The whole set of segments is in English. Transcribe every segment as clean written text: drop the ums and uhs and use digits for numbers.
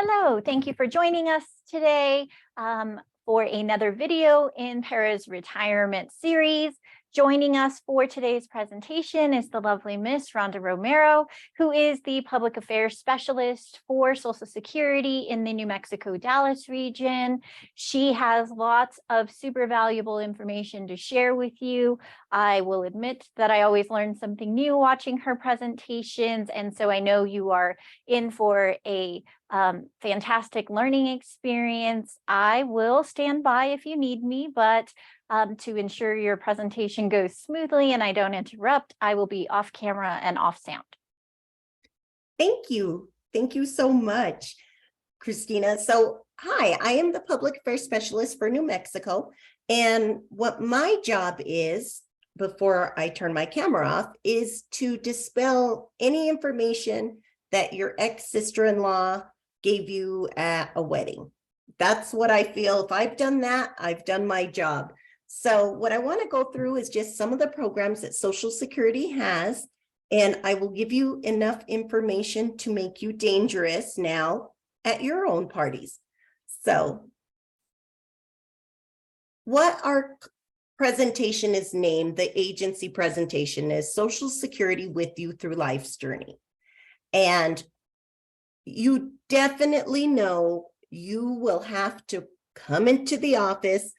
Hello, thank you for joining us today for another video in PERA's retirement series. Joining us for today's presentation is the lovely Miss Rhonda Romero, who is the Public Affairs Specialist for Social Security in the New Mexico, Dallas region. She has lots of super valuable information to share with you. I will admit that I always learn something new watching her presentations, and so I know you are in for a fantastic learning experience. I will stand by if you need me, but to ensure your presentation goes smoothly and I don't interrupt, I will be off camera and off sound. Thank you. Thank you so much, Christina. So, hi, I am the Public Affairs Specialist for New Mexico. And what my job is, before I turn my camera off, is to dispel any information that your ex-sister-in-law gave you at a wedding. That's what I feel. If I've done that, I've done my job. So what I want to go through is just some of the programs that Social Security has, and I will give you enough information to make you dangerous now at your own parties. So what our presentation is named, the agency presentation, is Social Security with You Through Life's Journey. And you definitely know you will have to come into the office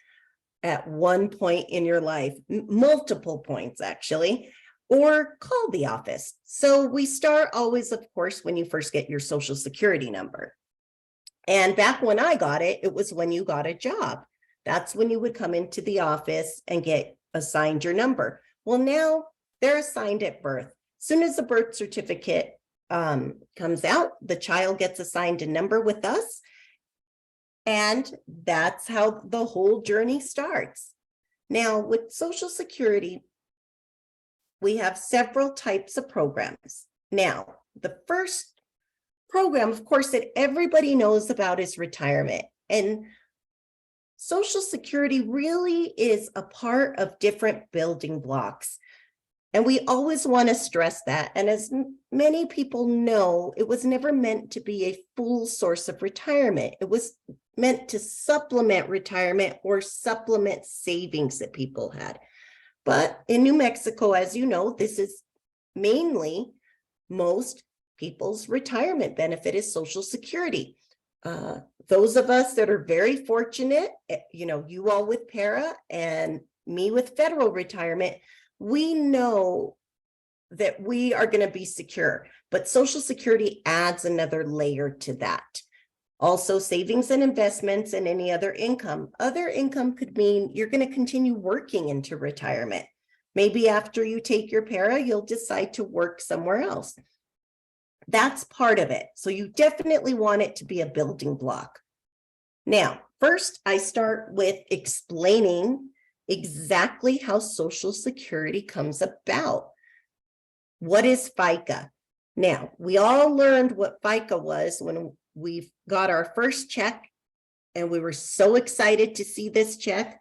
at one point in your life, multiple points actually, or call the office. So we start always, of course, when you first get your Social Security number. And back when I got it, it was when you got a job. That's when you would come into the office and get assigned your number. Well, now they're assigned at birth. As soon as the birth certificate comes out, the child gets assigned a number with us. And that's how the whole journey starts. Now, with Social Security, we have several types of programs. Now, the first program, of course, that everybody knows about is retirement. And Social Security really is a part of different building blocks. And we always want to stress that. And as many people know, it was never meant to be a full source of retirement. It was meant to supplement retirement or supplement savings that people had. But in New Mexico, as you know, this is mainly most people's retirement benefit is Social Security. Those of us that are very fortunate, you all with PERA and me with federal retirement, we know that we are going to be secure, but Social Security adds another layer to that. Also, savings and investments and any other income. Other income could mean you're going to continue working into retirement. Maybe after you take your PERA, you'll decide to work somewhere else. That's part of it. So you definitely want it to be a building block. Now, first, I start with explaining exactly how Social Security comes about. What is FICA? Now, we all learned what FICA was when we got our first check, and we were so excited to see this check.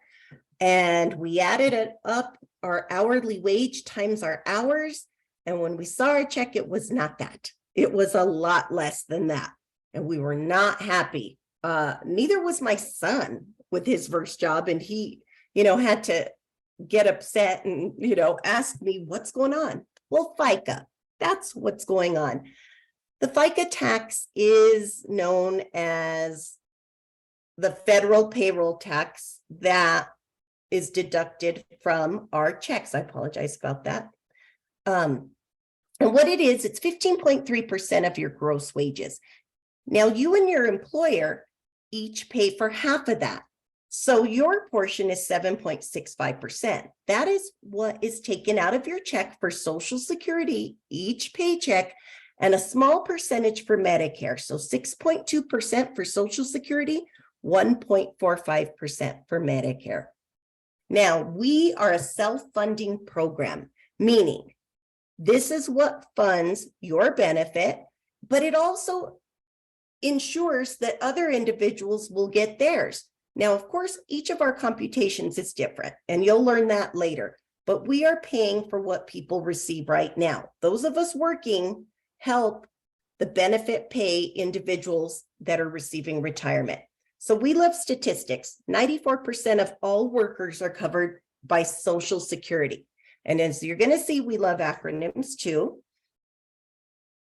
And we added it up, our hourly wage times our hours. And when we saw our check, it was not that. It was a lot less than that. And we were not happy. Neither was my son with his first job. And he had to get upset and, ask me what's going on. Well, FICA, that's what's going on. The FICA tax is known as the federal payroll tax that is deducted from our checks. I apologize about that. And what it is, it's 15.3% of your gross wages. Now, you and your employer each pay for half of that. So your portion is 7.65%. That is what is taken out of your check for Social Security, each paycheck, and a small percentage for Medicare. So 6.2% for Social Security, 1.45% for Medicare. Now, we are a self-funding program, meaning this is what funds your benefit, but it also ensures that other individuals will get theirs. Now, of course, each of our computations is different, and you'll learn that later, but we are paying for what people receive right now. Those of us working help the benefit pay individuals that are receiving retirement. So we love statistics. 94% of all workers are covered by Social Security. And as you're going to see, we love acronyms too.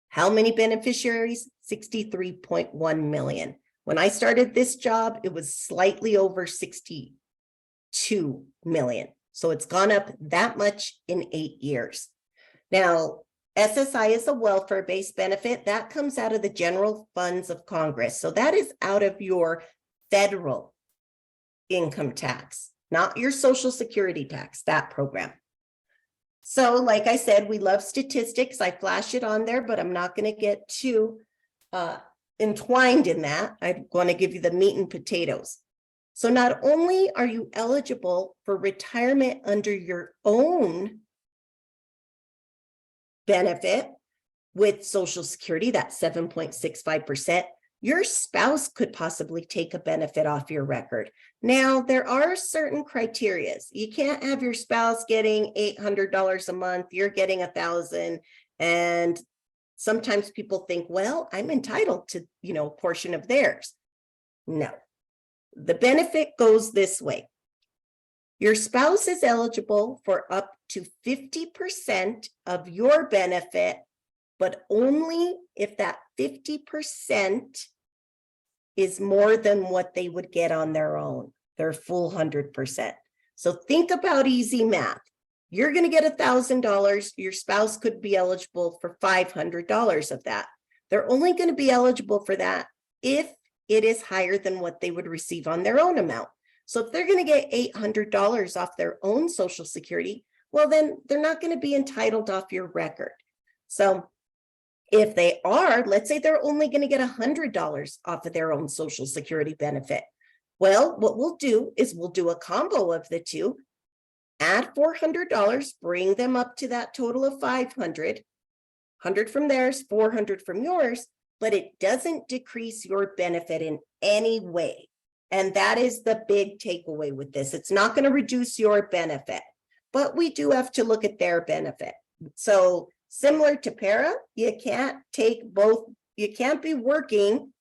How many beneficiaries? 63.1 million. When I started this job, it was slightly over 62 million. So it's gone up that much in 8 years. Now, SSI is a welfare-based benefit that comes out of the general funds of Congress. So that is out of your federal income tax, not your Social Security tax, that program. So like I said, we love statistics. I flash it on there, but I'm not going to get too entwined in that. I want to give you the meat and potatoes. So not only are you eligible for retirement under your own benefit with Social Security, that's 7.65%, your spouse could possibly take a benefit off your record. Now, there are certain criteria. You can't have your spouse getting $800 a month, you're getting $1,000, and sometimes people think, well, I'm entitled to, a portion of theirs. No, the benefit goes this way. Your spouse is eligible for up to 50% of your benefit, but only if that 50% is more than what they would get on their own, their full 100%. So think about easy math. You're going to get $1,000. Your spouse could be eligible for $500 of that. They're only going to be eligible for that if it is higher than what they would receive on their own amount. So if they're going to get $800 off their own Social Security, well, then they're not going to be entitled off your record. So if they are, let's say they're only going to get $100 off of their own Social Security benefit. Well, what we'll do is we'll do a combo of the two, add $400, bring them up to that total of $500, 100 from theirs, 400 from yours, but it doesn't decrease your benefit in any way. And that is the big takeaway with this. It's not going to reduce your benefit, but we do have to look at their benefit. So similar to PERA, you can't take both. You can't be working,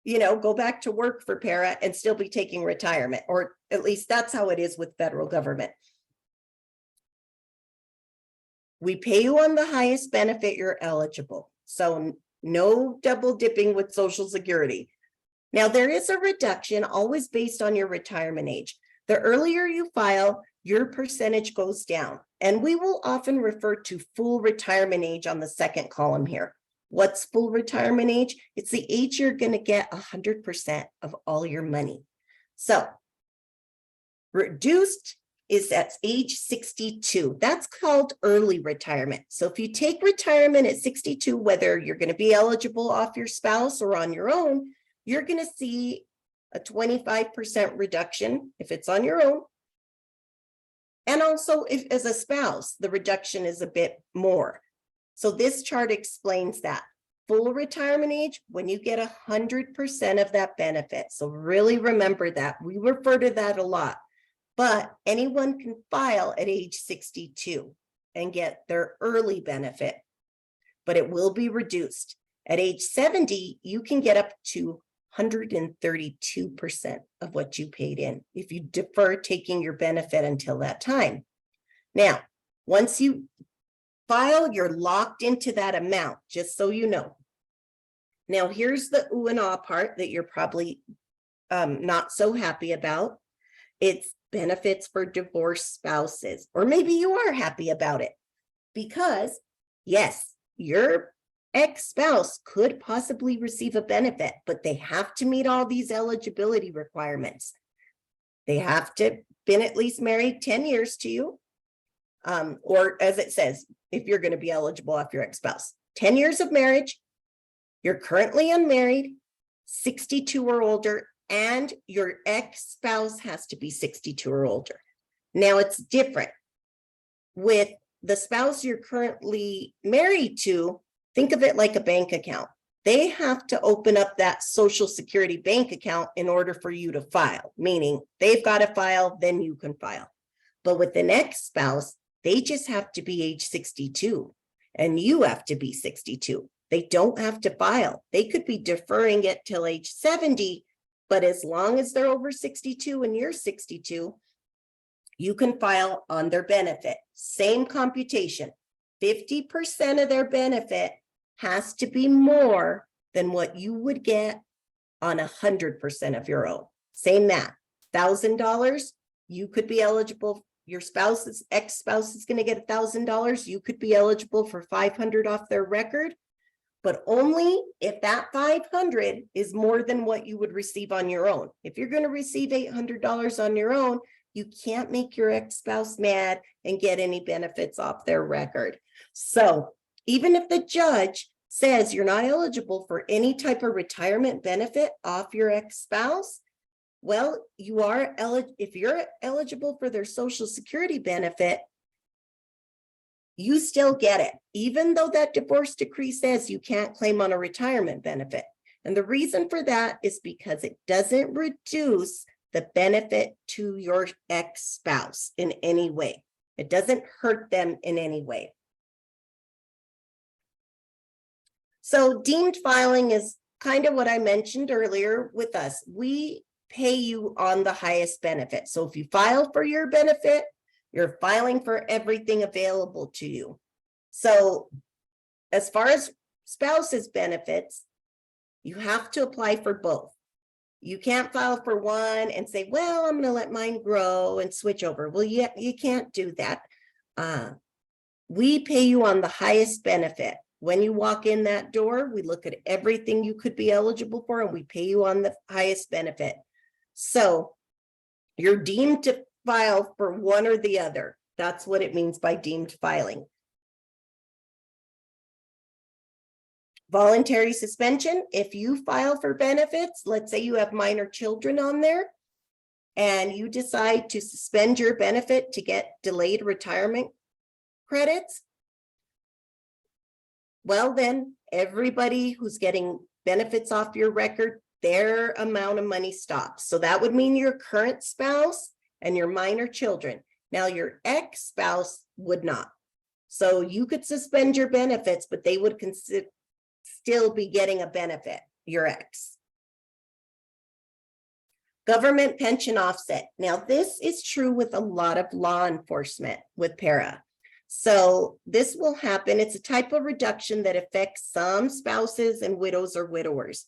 go back to work for PERA and still be taking retirement, or at least that's how it is with federal government. We pay you on the highest benefit you're eligible. So no double dipping with Social Security. Now, there is a reduction always based on your retirement age. The earlier you file, your percentage goes down. And we will often refer to full retirement age on the second column here. What's full retirement age? It's the age you're going to get 100% of all your money. So reduced is at age 62. That's called early retirement. So if you take retirement at 62, whether you're going to be eligible off your spouse or on your own, you're going to see a 25% reduction if it's on your own. And also, if as a spouse, the reduction is a bit more. So this chart explains that. Full retirement age, when you get 100% of that benefit. So really remember that. We refer to that a lot. But anyone can file at age 62 and get their early benefit, but it will be reduced. At age 70, you can get up to 132% of what you paid in if you defer taking your benefit until that time. Now, once you file, you're locked into that amount, just so you know. Now, here's the ooh and ah part that you're probably not so happy about. It's benefits for divorced spouses, or maybe you are happy about it because, yes, your ex-spouse could possibly receive a benefit, but they have to meet all these eligibility requirements. They have to been at least married 10 years to you, or as it says, if you're going to be eligible off your ex-spouse, 10 years of marriage, you're currently unmarried, 62 or older, and your ex-spouse has to be 62 or older. Now it's different with the spouse you're currently married to. Think of it like a bank account. They have to open up that Social Security bank account in order for you to file, meaning they've got to file, then you can file. But with the ex-spouse, they just have to be age 62 and you have to be 62. They don't have to file. They could be deferring it till age 70, but as long as they're over 62 and you're 62, you can file on their benefit. Same computation. 50% of their benefit has to be more than what you would get on 100% of your own. Same math. $1,000, you could be eligible. Your spouse's ex-spouse is going to get $1,000. You could be eligible for 500 off their record, but only if that 500 is more than what you would receive on your own. If you're going to receive $800 on your own, you can't make your ex-spouse mad and get any benefits off their record. So even if the judge says you're not eligible for any type of retirement benefit off your ex-spouse, well, you are eligible. If you're eligible for their Social Security benefit, you still get it, even though that divorce decree says you can't claim on a retirement benefit. And the reason for that is because it doesn't reduce the benefit to your ex-spouse in any way. It doesn't hurt them in any way. So deemed filing is kind of what I mentioned earlier with us. We pay you on the highest benefit. So if you file for your benefit, you're filing for everything available to you. So as far as spouse's benefits, you have to apply for both. You can't file for one and say, well, I'm going to let mine grow and switch over. Well, you can't do that. We pay you on the highest benefit. When you walk in that door, we look at everything you could be eligible for, and we pay you on the highest benefit. So you're deemed to file for one or the other. That's what it means by deemed filing. Voluntary suspension. If you file for benefits, let's say you have minor children on there, and you decide to suspend your benefit to get delayed retirement credits, well, then everybody who's getting benefits off your record, their amount of money stops. So that would mean your current spouse and your minor children. Now your ex-spouse would not. So you could suspend your benefits, but they would still be getting a benefit, your ex. Government pension offset. Now this is true with a lot of law enforcement with PERA. So this will happen. It's a type of reduction that affects some spouses and widows or widowers.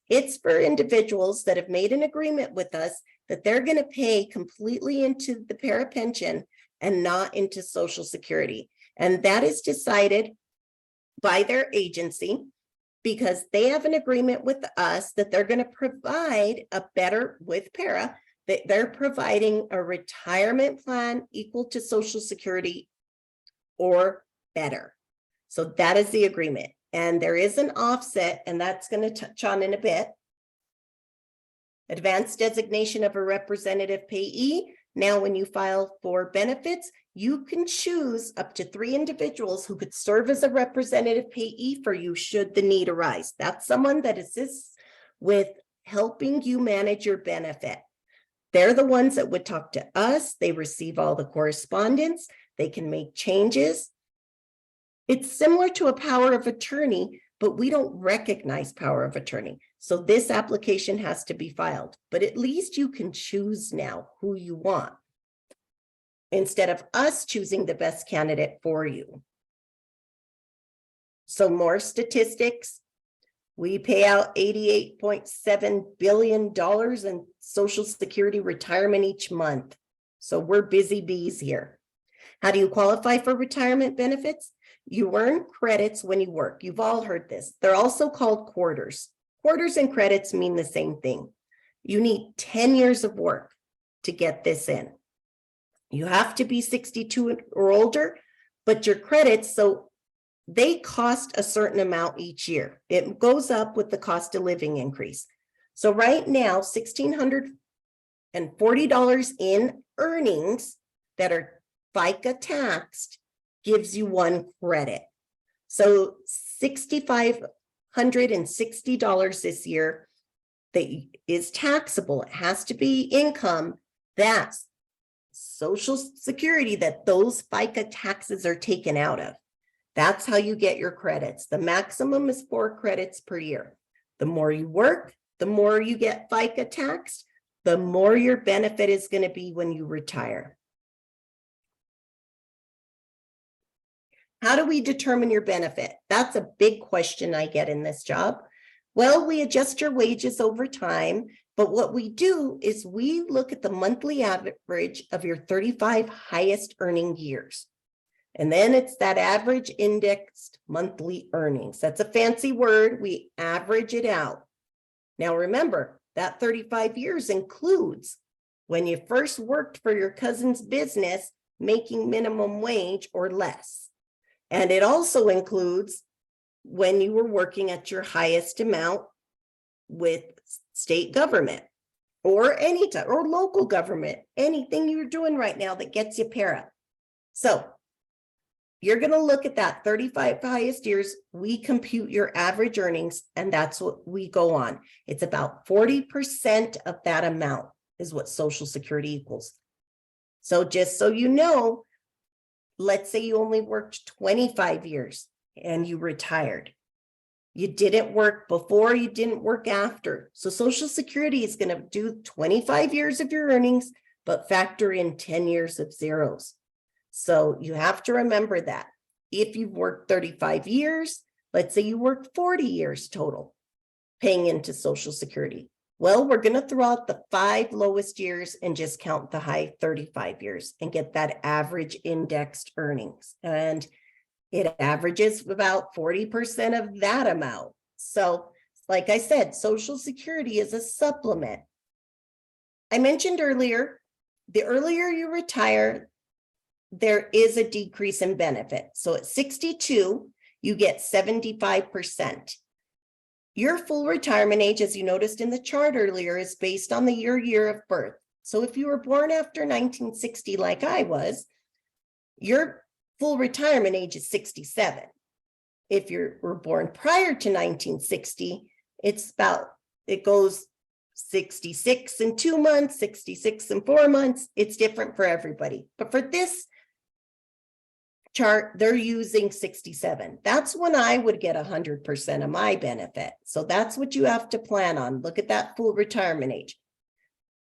It's for individuals that have made an agreement with us that they're going to pay completely into the PERA pension and not into Social Security. And that is decided by their agency because they have an agreement with us that they're going to provide a better, with PERA, that they're providing a retirement plan equal to Social Security or better. So that is the agreement. And there is an offset, and that's going to touch on in a bit. Advanced designation of a representative payee. Now, when you file for benefits, you can choose up to 3 individuals who could serve as a representative payee for you should the need arise. That's someone that assists with helping you manage your benefit. They're the ones that would talk to us. They receive all the correspondence. They can make changes. It's similar to a power of attorney, but we don't recognize power of attorney. So this application has to be filed, but at least you can choose now who you want instead of us choosing the best candidate for you. So more statistics. We pay out $88.7 billion in Social Security retirement each month. So we're busy bees here. How do you qualify for retirement benefits? You earn credits when you work. You've all heard this. They're also called quarters. Quarters and credits mean the same thing. You need 10 years of work to get this in. You have to be 62 or older, but your credits, so they cost a certain amount each year. It goes up with the cost of living increase. So right now, $1,640 in earnings that are FICA taxed gives you 1 credit. So $6,560 this year that is taxable. It has to be income. That's Social Security that those FICA taxes are taken out of. That's how you get your credits. The maximum is 4 credits per year. The more you work, the more you get FICA taxed, the more your benefit is going to be when you retire. How do we determine your benefit? That's a big question I get in this job. Well, we adjust your wages over time, but what we do is we look at the monthly average of your 35 highest earning years. And then it's that average indexed monthly earnings. That's a fancy word. We average it out. Now, remember, that 35 years includes when you first worked for your cousin's business, making minimum wage or less. And it also includes when you were working at your highest amount with state government or any time or local government, anything you're doing right now that gets you PERA. So you're going to look at that 35 highest years. We compute your average earnings, and that's what we go on. It's about 40% of that amount is what Social Security equals. So just so you know, let's say you only worked 25 years and you retired. You didn't work before, you didn't work after. So Social Security is going to do 25 years of your earnings, but factor in 10 years of zeros. So you have to remember that. If you've worked 35 years, let's say you worked 40 years total, paying into Social Security. Well, we're going to throw out the 5 lowest years and just count the high 35 years and get that average indexed earnings. And it averages about 40% of that amount. So, like I said, Social Security is a supplement. I mentioned earlier, the earlier you retire, there is a decrease in benefit. So at 62, you get 75%. Your full retirement age, as you noticed in the chart earlier, is based on your year of birth. So if you were born after 1960, like I was, your full retirement age is 67. If you were born prior to 1960, it goes 66 in 2 months, 66 in 4 months. It's different for everybody. But for this chart, they're using 67. That's when I would get 100% of my benefit. So that's what you have to plan on. Look at that full retirement age.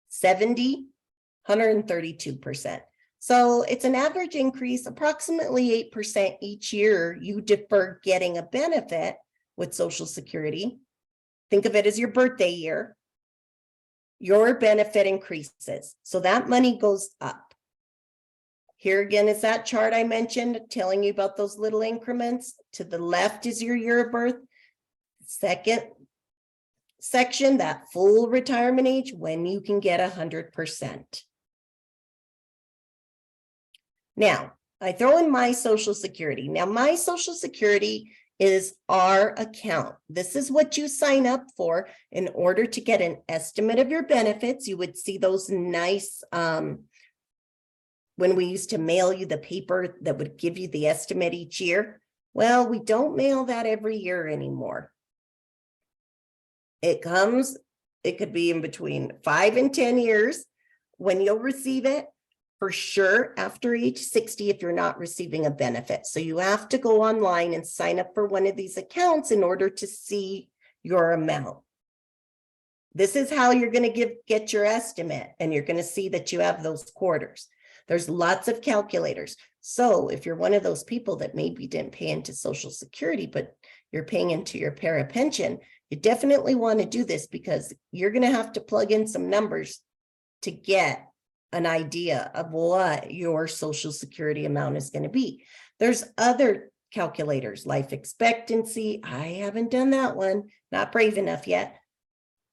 70, 132%. So it's an average increase, approximately 8% each year you defer getting a benefit with Social Security. Think of it as your birthday year. Your benefit increases. So that money goes up. Here again is that chart I mentioned, telling you about those little increments. To the left is your year of birth. Second section, that full retirement age, when you can get 100%. Now, I throw in my Social Security. Now, my Social Security is our account. This is what you sign up for in order to get an estimate of your benefits. You would see those nice, when we used to mail you the paper that would give you the estimate each year. Well, we don't mail that every year anymore. It could be in between 5 and 10 years when you'll receive it. For sure, after age 60, if you're not receiving a benefit. So you have to go online and sign up for one of these accounts in order to see your amount. This is how you're going to get your estimate, and you're going to see that you have those quarters. There's lots of calculators. So if you're one of those people that maybe didn't pay into Social Security, but you're paying into your PERA pension, you definitely want to do this because you're going to have to plug in some numbers to get an idea of what your Social Security amount is going to be. There's other calculators, life expectancy. I haven't done that one, not brave enough yet,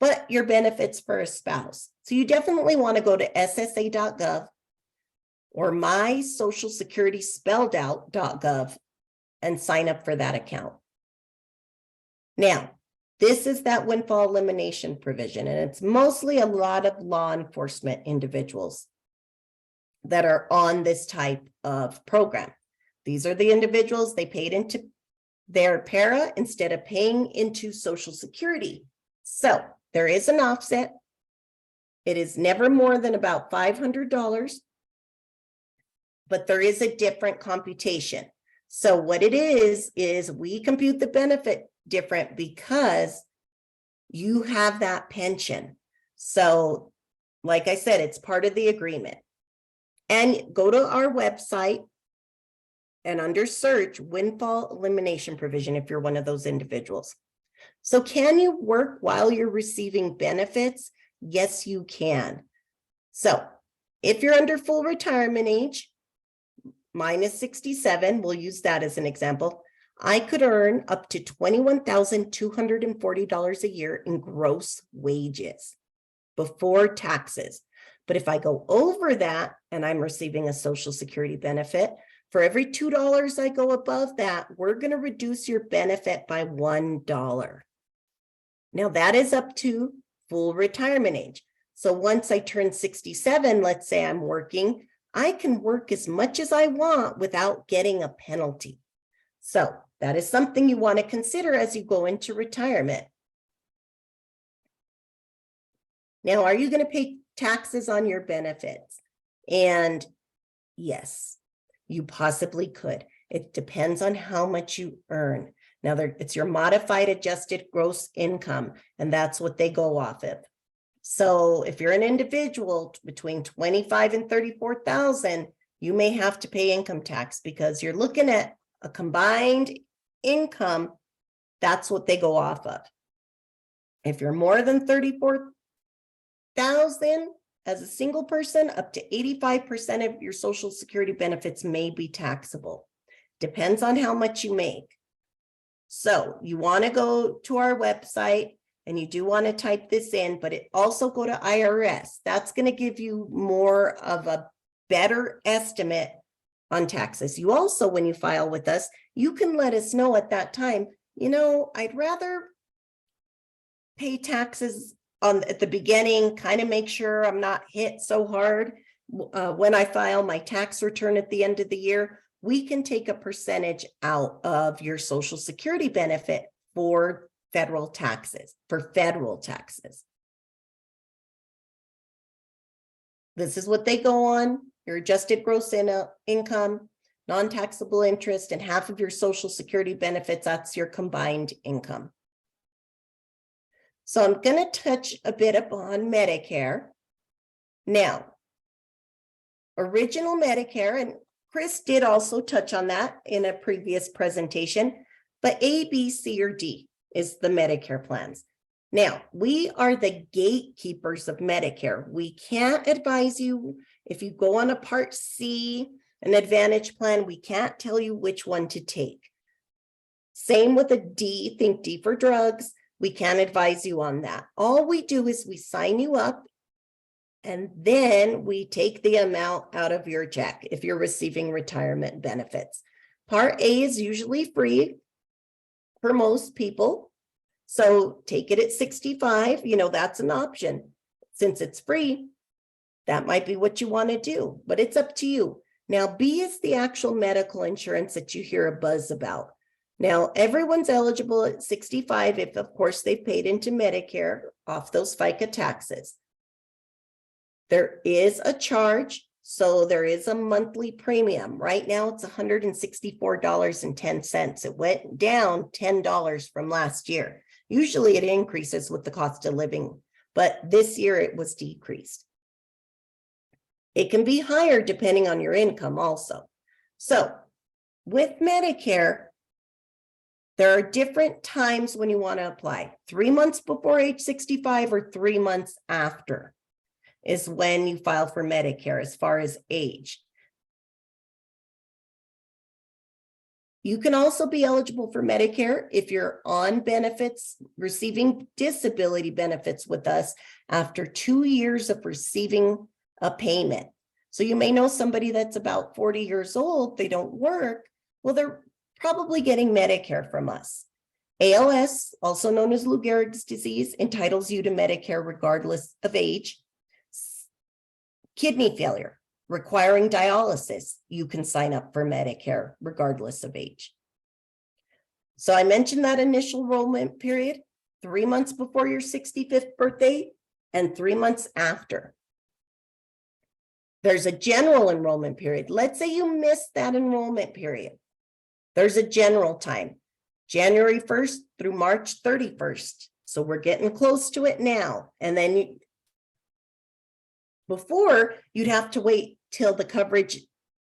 but your benefits for a spouse. So you definitely want to go to ssa.gov or mysocialsecurityspelledout.gov and sign up for that account. Now, this is that windfall elimination provision, and it's mostly a lot of law enforcement individuals that are on this type of program. These are the individuals, they paid into their PERA instead of paying into Social Security. So there is an offset. It is never more than about $500, but there is a different computation. So what it is we compute the benefit different because you have that pension. So like I said, it's part of the agreement. And go to our website and under search, windfall elimination provision, if you're one of those individuals. So can you work while you're receiving benefits? Yes, you can. So if you're under full retirement age, mine is 67, we'll use that as an example. I could earn up to $21,240 a year in gross wages before taxes. But if I go over that and I'm receiving a Social Security benefit, for every $2 I go above that, we're going to reduce your benefit by $1. Now that is up to full retirement age. So once I turn 67, let's say I'm working, I can work as much as I want without getting a penalty. So that is something you want to consider as you go into retirement. Now, are you going to pay taxes on your benefits? And yes, you possibly could. It depends on how much you earn. Now, it's your modified adjusted gross income, and that's what they go off of. So if you're an individual between 25 and 34,000, you may have to pay income tax because you're looking at a combined income. That's what they go off of. If you're more than 34,000 as a single person, up to 85% of your Social Security benefits may be taxable. Depends on how much you make. So you want to go to our website and you do want to type this in, but it also go to IRS. That's going to give you more of a better estimate on taxes. You also, when you file with us, you can let us know at that time, I'd rather pay taxes at the beginning, kind of make sure I'm not hit so hard when I file my tax return at the end of the year. We can take a percentage out of your Social Security benefit for federal taxes, This is what they go on: your adjusted gross income, non-taxable interest, and half of your Social Security benefits. That's your combined income. So I'm going to touch a bit upon Medicare. Now, original Medicare, and Chris did also touch on that in a previous presentation, but A, B, C, or D is the Medicare plans. Now, we are the gatekeepers of Medicare. We can't advise you if you go on a Part C, an Advantage plan, we can't tell you which one to take. Same with a D, think D for drugs. We can't advise you on that. All we do is we sign you up, and then we take the amount out of your check if you're receiving retirement benefits. Part A is usually free for most people. So take it at 65, that's an option. Since it's free, that might be what you want to do, but it's up to you. Now, B is the actual medical insurance that you hear a buzz about. Now, everyone's eligible at 65 if, of course, they've paid into Medicare off those FICA taxes. There is a charge, so there is a monthly premium. Right now, it's $164.10. It went down $10 from last year. Usually it increases with the cost of living, but this year it was decreased. It can be higher depending on your income also. So with Medicare, there are different times when you want to apply. 3 months before age 65 or 3 months after is when you file for Medicare as far as age. You can also be eligible for Medicare if you're on benefits, receiving disability benefits with us after 2 years of receiving a payment. So you may know somebody that's about 40 years old, they don't work. Well, they're probably getting Medicare from us. ALS, also known as Lou Gehrig's disease, entitles you to Medicare regardless of age. Kidney failure, requiring dialysis, you can sign up for Medicare regardless of age. So I mentioned that initial enrollment period, 3 months before your 65th birthday and 3 months after. There's a general enrollment period. Let's say you missed that enrollment period. There's a general time, January 1st through March 31st. So we're getting close to it now. And then before, you'd have to wait till the coverage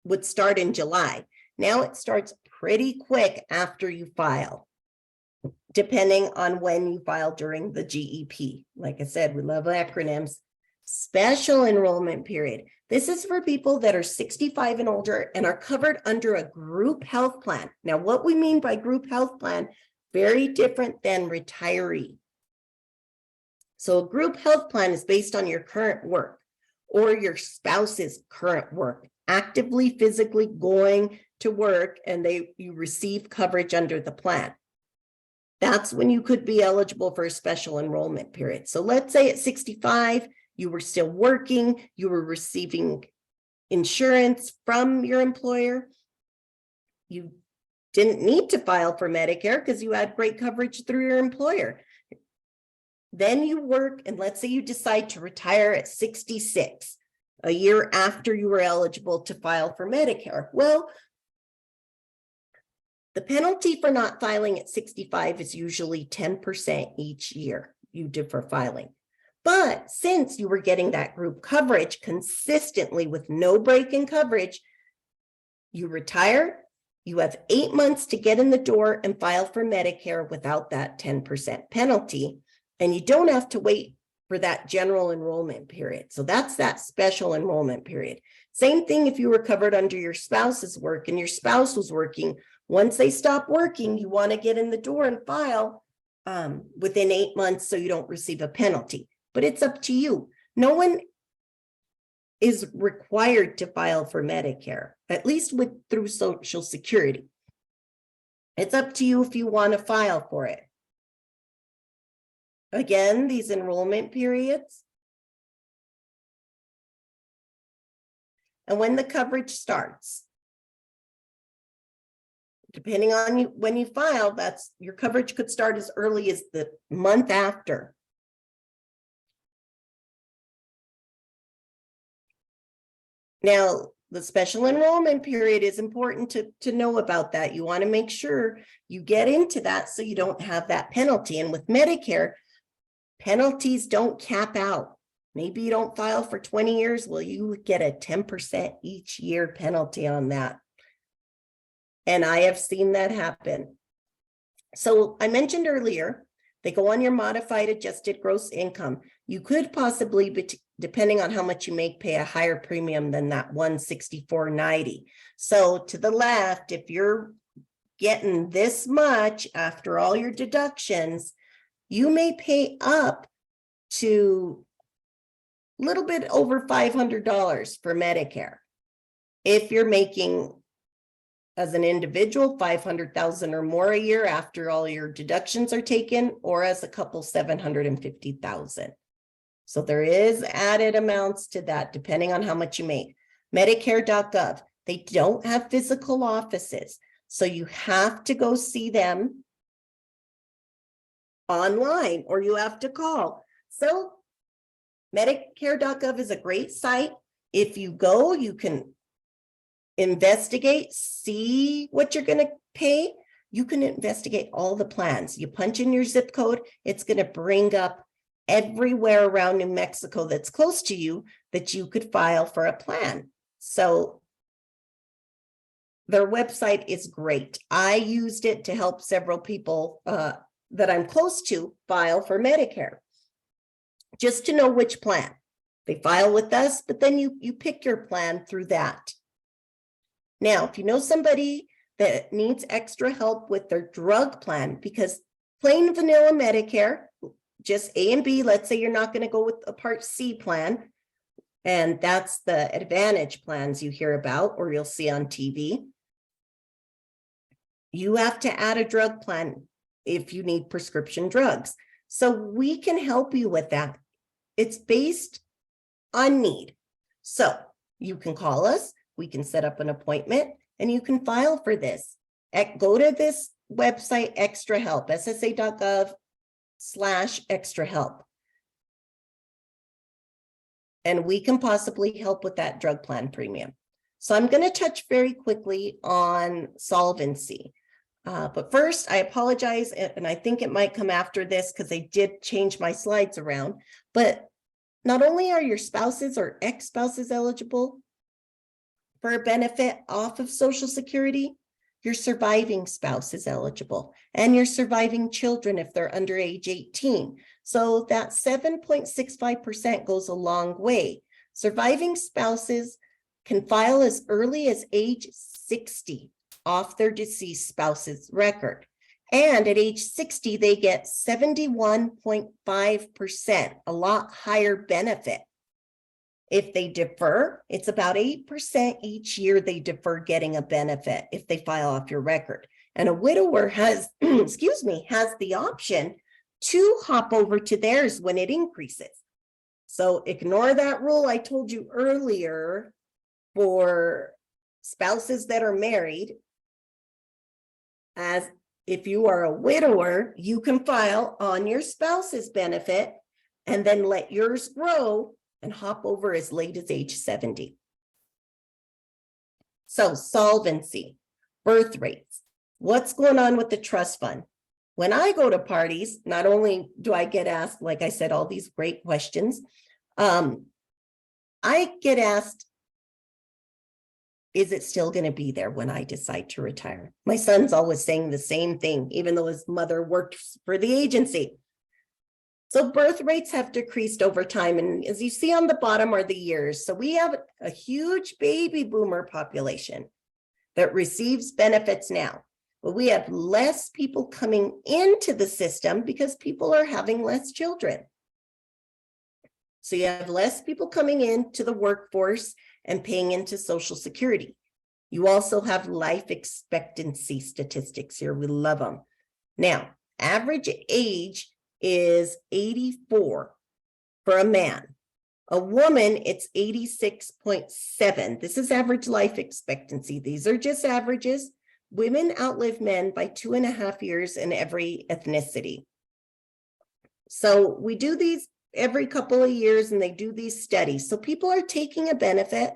would start in July. Now it starts pretty quick after you file, depending on when you file during the GEP. Like I said, we love acronyms. Special enrollment period. This is for people that are 65 and older and are covered under a group health plan. Now, what we mean by group health plan, very different than retiree. So a group health plan is based on your current work or your spouse's current work, actively physically going to work, and you receive coverage under the plan. That's when you could be eligible for a special enrollment period. So let's say at 65, you were still working, you were receiving insurance from your employer. You didn't need to file for Medicare because you had great coverage through your employer. Then you work, and let's say you decide to retire at 66, a year after you were eligible to file for Medicare. Well, the penalty for not filing at 65 is usually 10% each year you do for filing. But since you were getting that group coverage consistently with no break in coverage, you retire, you have 8 months to get in the door and file for Medicare without that 10% penalty. And you don't have to wait for that general enrollment period. So that's that special enrollment period. Same thing if you were covered under your spouse's work and your spouse was working. Once they stop working, you want to get in the door and file within 8 months so you don't receive a penalty. But it's up to you. No one is required to file for Medicare, at least through Social Security. It's up to you if you want to file for it. Again, these enrollment periods. And when the coverage starts. Depending on when you file, your coverage could start as early as the month after. Now, the special enrollment period is important to know about that. You want to make sure you get into that so you don't have that penalty. And with Medicare, penalties don't cap out. Maybe you don't file for 20 years. Well, you get a 10% each year penalty on that. And I have seen that happen. So I mentioned earlier, they go on your modified adjusted gross income. You could possibly, depending on how much you make, pay a higher premium than that $164.90. So to the left, if you're getting this much after all your deductions, you may pay up to a little bit over $500 for Medicare. If you're making, as an individual, $500,000 or more a year after all your deductions are taken, or as a couple, $750,000. So there is added amounts to that depending on how much you make. Medicare.gov, they don't have physical offices, so you have to go see them online or you have to call. So Medicare.gov is a great site. If you go, you can investigate, see what you're going to pay. You can investigate all the plans. You punch in your zip code, it's going to bring up everywhere around New Mexico that's close to you that you could file for a plan. So their website is great. I used it to help several people that I'm close to file for Medicare, just to know which plan. They file with us, but then you pick your plan through that. Now, if you know somebody that needs extra help with their drug plan, because plain vanilla Medicare, just A and B, let's say you're not going to go with a Part C plan, and that's the Advantage plans you hear about or you'll see on TV. You have to add a drug plan if you need prescription drugs. So we can help you with that. It's based on need. So you can call us, we can set up an appointment, and you can file for this. Go to this website, Extra Help, ssa.gov/extra help. And we can possibly help with that drug plan premium. So I'm going to touch very quickly on solvency. But first, I apologize, and I think it might come after this because I did change my slides around. But not only are your spouses or ex-spouses eligible for a benefit off of Social Security, your surviving spouse is eligible, and your surviving children if they're under age 18. So that 7.65% goes a long way. Surviving spouses can file as early as age 60 off their deceased spouse's record. And at age 60, they get 71.5%, a lot higher benefit. If they defer, it's about 8% each year they defer getting a benefit if they file off your record. And a widower has, excuse me, has the option to hop over to theirs when it increases. So ignore that rule I told you earlier for spouses that are married. As if you are a widower, you can file on your spouse's benefit and then let yours grow and hop over as late as age 70. So solvency, birth rates, what's going on with the trust fund? When I go to parties, not only do I get asked, like I said, all these great questions, I get asked, is it still going to be there when I decide to retire? My son's always saying the same thing, even though his mother worked for the agency. So birth rates have decreased over time. And as you see on the bottom are the years. So we have a huge baby boomer population that receives benefits now. But we have less people coming into the system because people are having less children. So you have less people coming into the workforce and paying into Social Security. You also have life expectancy statistics here. We love them. Now, average age is 84 for a man. A woman, it's 86.7. This is average life expectancy. These are just averages. Women outlive men by 2.5 years in every ethnicity. So we do these every couple of years and they do these studies. So people are taking a benefit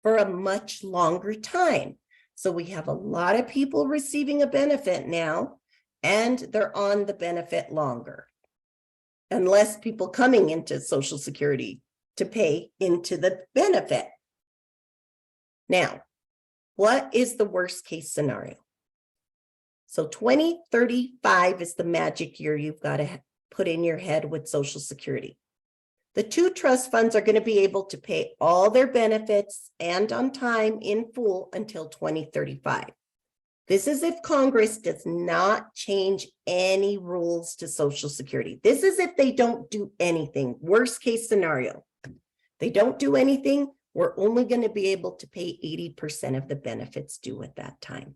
for a much longer time. So we have a lot of people receiving a benefit now and they're on the benefit longer. And less people coming into Social Security to pay into the benefit. Now, what is the worst case scenario? So 2035 is the magic year you've got to put in your head with Social Security. The two trust funds are going to be able to pay all their benefits and on time in full until 2035. This is if Congress does not change any rules to Social Security. This is if they don't do anything. Worst case scenario. They don't do anything, we're only going to be able to pay 80% of the benefits due at that time.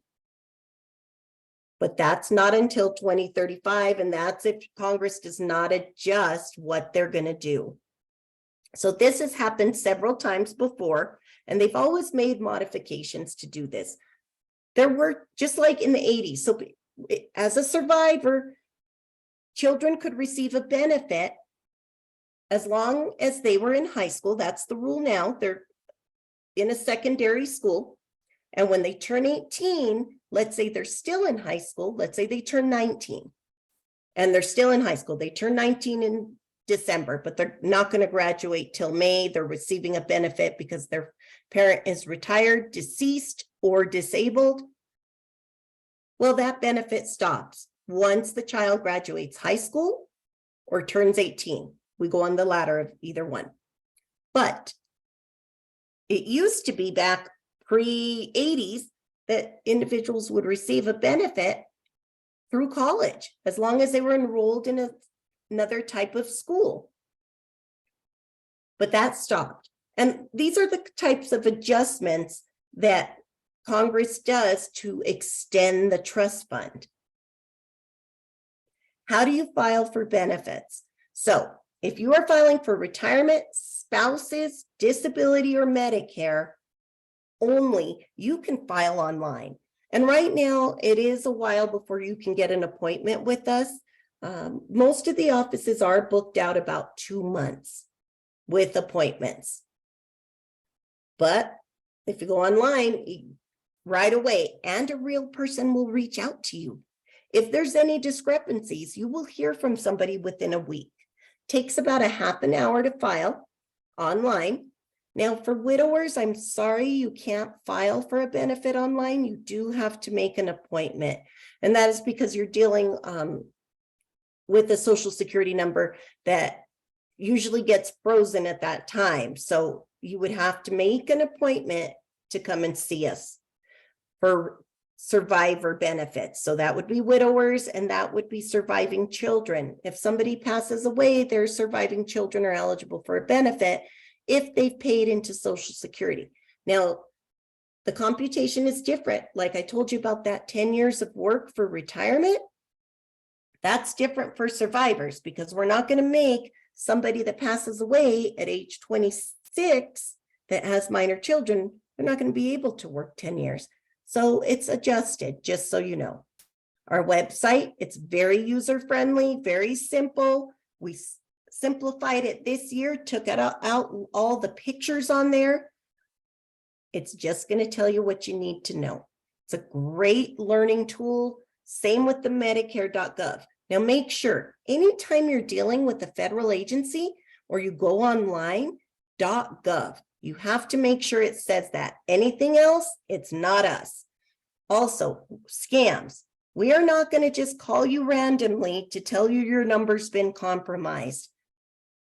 But that's not until 2035, and that's if Congress does not adjust what they're going to do. So this has happened several times before, and they've always made modifications to do this. There were, just like in the 80s, so as a survivor, children could receive a benefit as long as they were in high school. That's the rule now. They're in a secondary school. And when they turn 18, let's say they're still in high school, let's say they turn 19 and they're still in high school. They turn 19 in December, but they're not going to graduate till May. They're receiving a benefit because their parent is retired, deceased, or disabled. Well, that benefit stops once the child graduates high school or turns 18. We go on the ladder of either one. But it used to be back pre-80s that individuals would receive a benefit through college as long as they were enrolled in another type of school. But that stopped. And these are the types of adjustments that Congress does to extend the trust fund. How do you file for benefits? So if you are filing for retirement, spouses, disability, or Medicare only, you can file online. And right now, it is a while before you can get an appointment with us. Most of the offices are booked out about 2 months with appointments. But If you go online, right away, and a real person will reach out to you. If there's any discrepancies, you will hear from somebody within a week. Takes about a half an hour to file online. Now, for widowers, I'm sorry you can't file for a benefit online. You do have to make an appointment. And that is because you're dealing with a Social Security number that usually gets frozen at that time. So you would have to make an appointment to come and see us for survivor benefits. So that would be widowers, and that would be surviving children. If somebody passes away, their surviving children are eligible for a benefit if they've paid into Social Security. Now, the computation is different. Like I told you about that 10 years of work for retirement, that's different for survivors, because we're not going to make somebody that passes away at age 26 that has minor children, they're not going to be able to work 10 years. So it's adjusted, just so you know. Our website, it's very user-friendly, very simple. We simplified it this year, took out all the pictures on there. It's just going to tell you what you need to know. It's a great learning tool. Same with the Medicare.gov. Now make sure, anytime you're dealing with a federal agency or you go online, .gov, you have to make sure it says that. Anything else, it's not us. Also, scams. We are not going to just call you randomly to tell you your number's been compromised.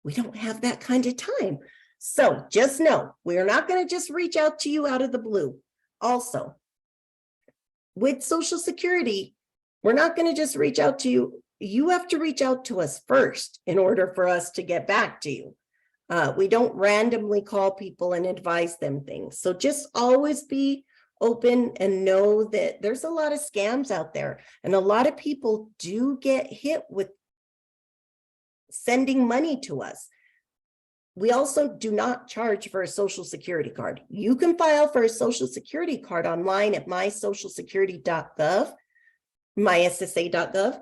We don't have that kind of time. So just know, we're not going to just reach out to you out of the blue. Also, with Social Security, we're not going to just reach out to you. You have to reach out to us first in order for us to get back to you. We don't randomly call people and advise them things. So just always be open and know that there's a lot of scams out there, and a lot of people do get hit with sending money to us. We also do not charge for a Social Security card. You can file for a Social Security card online at mysocialsecurity.gov, myssa.gov.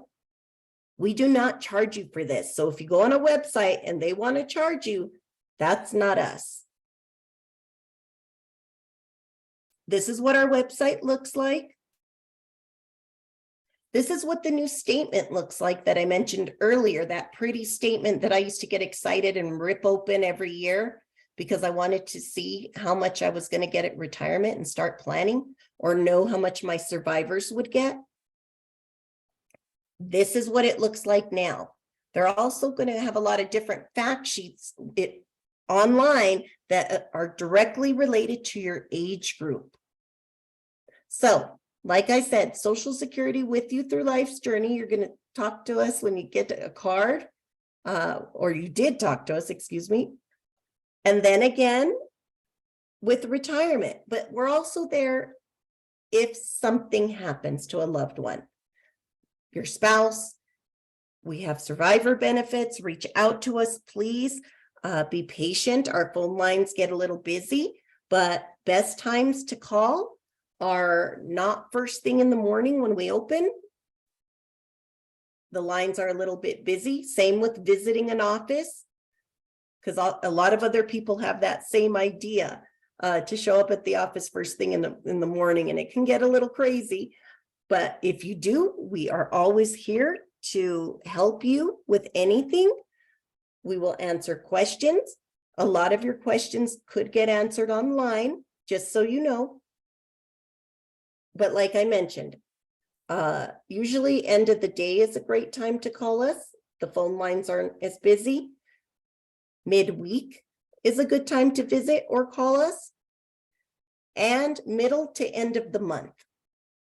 We do not charge you for this. So if you go on a website and they want to charge you, that's not us. This is what our website looks like. This is what the new statement looks like that I mentioned earlier, that pretty statement that I used to get excited and rip open every year because I wanted to see how much I was going to get at retirement and start planning, or know how much my survivors would get. This is what it looks like now. They're also going to have a lot of different fact sheets online that are directly related to your age group. So, like I said, Social Security with you through life's journey. You're going to talk to us when you get a card, or you did talk to us, excuse me. And then again, with retirement, but we're also there if something happens to a loved one. Your spouse, we have survivor benefits. Reach out to us, please. Be patient. Our phone lines get a little busy, but best times to call are not first thing in the morning when we open. The lines are a little bit busy. Same with visiting an office, because a lot of other people have that same idea to show up at the office first thing in the morning, and it can get a little crazy. But if you do, we are always here to help you with anything. We will answer questions. A lot of your questions could get answered online, just so you know. But like I mentioned, usually end of the day is a great time to call us. The phone lines aren't as busy. Midweek is a good time to visit or call us. And middle to end of the month.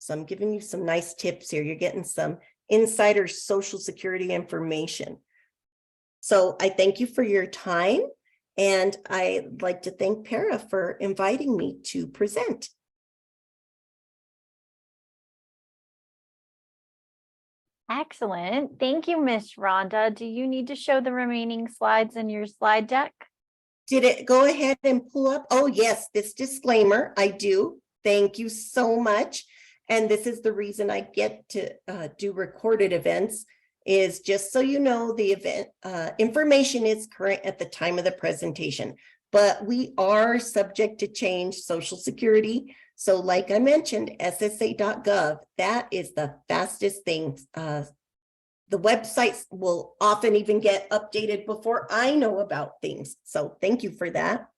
So I'm giving you some nice tips here. You're getting some insider Social Security information. So I thank you for your time. And I'd like to thank PERA for inviting me to present. Excellent. Thank you, Miss Rhonda. Do you need to show the remaining slides in your slide deck? Did it go ahead and pull up? Oh, yes, this disclaimer, I do. Thank you so much. And this is the reason I get to do recorded events, is just so you know, the event information is current at the time of the presentation. but we are subject to change Social Security. So like I mentioned, SSA.gov, that is the fastest thing. The websites will often even get updated before I know about things. So thank you for that.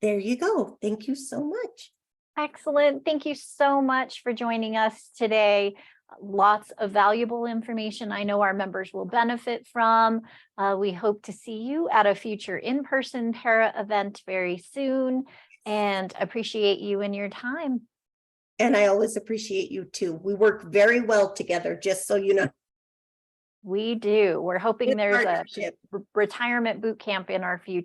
There you go. Thank you so much. Excellent. Thank you so much for joining us today. Lots of valuable information I know our members will benefit from. We hope to see you at a future in-person PERA event very soon and appreciate you and your time. And I always appreciate you too. We work very well together, just so you know. We do. We're hoping Good there's a partnership. retirement boot camp in our future.